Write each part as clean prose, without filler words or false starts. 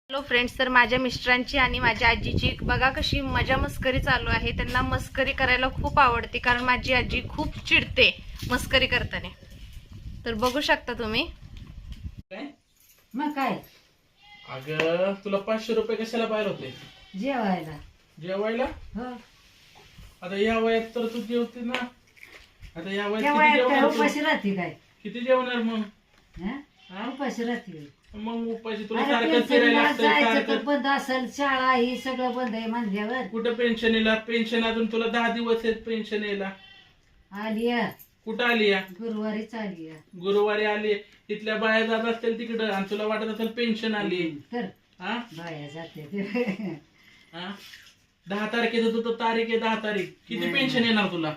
Hello friends, तर माझ्या मिस्टरांची आणि माझ्या आजीची बघा कशी मजा मस्करी चालू आहे. त्यांना मस्करी करायला खूप आवडते कारण माझी आजी खूप चिडते मस्करी करताना. तर बघू शकता तुम्ही. मग काय अगं तुला 500 रुपये कशाला बाहेर होते? जेवायला जेवायला? हो आता या वयात तर तू जेवते ना. आता या वयात जेवायला किती काय जेवणार उपाशी तू? राहते काय किती जेवणार मग? हं? हा? उपाशी राहते मग उपाशी तुला अरे सारखं फिरायला पेन्शनला लागतं जायचं तर सारखं. बंद असेल, शाळा ही सगळं बंद आहे म्हणल्यावर कुठं पेन्शनला? पेन्शन अजून तुला 10 दिवस आहेत पेन्शन यायला. आली या. कुठं आली या? गुरुवारीच आली या. गुरुवारी आली. तिथल्या बाया जात असतील तिकडं आणि तुला वाटत असेल पेन्शन आली. तर हा? बाया जाते ते. हा? 10 तारखेचं तुझं तारीख आहे 10 तारीख. किती पेन्शन येणार तुला?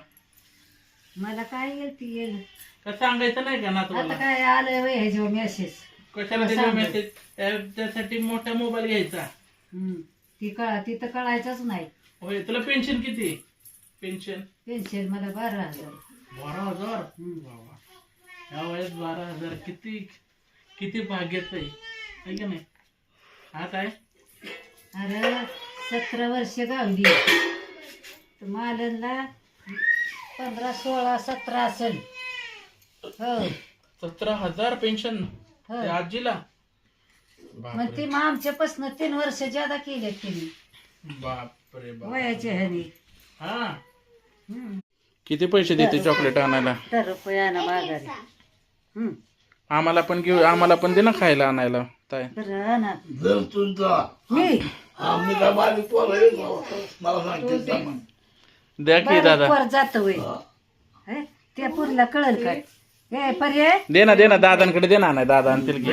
मला काय येईल ती येईल. का सांगायचं नाही का ना आता तुला? काय आलंय वय ह्याच्यावर मेसेज. कशाला सांग. त्याचा मेसेज? त्यासाठी मोठा मोबाईल घ्यायचा. ती तर कळायचंच नाही. होय तुला पेन्शन किती? पेन्शन पेन्शन मला 12,000. 12,000. बाबा या वयात 12,000 किती किती भाग्याचं आहे है की नाही? हा काय अरे 17 वर्ष गावली तर मालनला 15, 16, 17 असेल. हो 17,000 पेन्शन हो. आजीला? मग ती मग आमच्यापासून 3 वर्ष ज्यादा केले तिने बापरे बाप. वयाच्या ह्याने. हा हम्म. किती पैसे देते चॉकलेट आणायला? तर रुपयानं माघारी. आम्हाला पण घेऊ, आम्हाला पण दे ना खायला आणायला ताई. बरं ना. जर तुमचा मी आम्ही काय बारीक पोरं आहे, मला सांगते सामान. द्या की दादा. वर जात वय हे? त्या पुरला कळल काय हे पर्याय दे ना दादांकडे दे ना. नाही दादा आणतील की.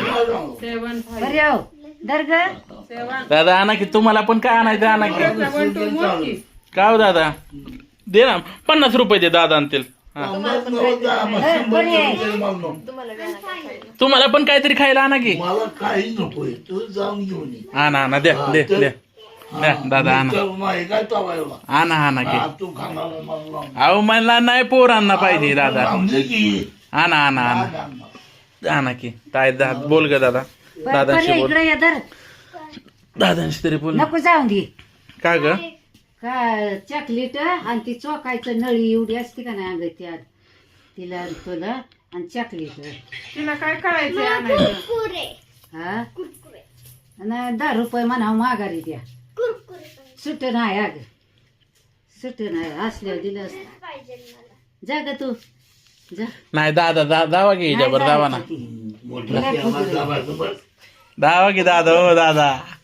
पर्याय दर्ग दादा आणा की. तुम्हाला पण काय आणायचं आणा की. का हो दादा? दे ना 50 रुपये दे दादा आणतील. हा. तुम्हाला पण काहीतरी खायला आणा की. मला काही नकोय, तू जाऊन घेऊन ये. आणा द्या दादा आणा नाही काय चावायला. आणा की. तू खाणार मला अहो मला नाही पोरांना पाहिजे दादा. आमचे की आणा की. ताई बोल ग दादा. दादांशी पर्याय बोल. इकडे या धर. दादांशी तरी बोल. नको जाऊन दे का ग? का चॉकलेट आणि ती चोकायचं नळी एवढी असते का नाही अंग त्यात तिला तुला आणि चॉकलेट तिला काय करायचं आणायचं? हा आणि 10 रुपये म्हणा माघारी द्या. सुट नाही अग सुट नाही असल्यावर दिलं असत. जा ग तू जा. नाही दादा दावा घे हिच्यावर दावा ना. दावा की दादा. हो दादा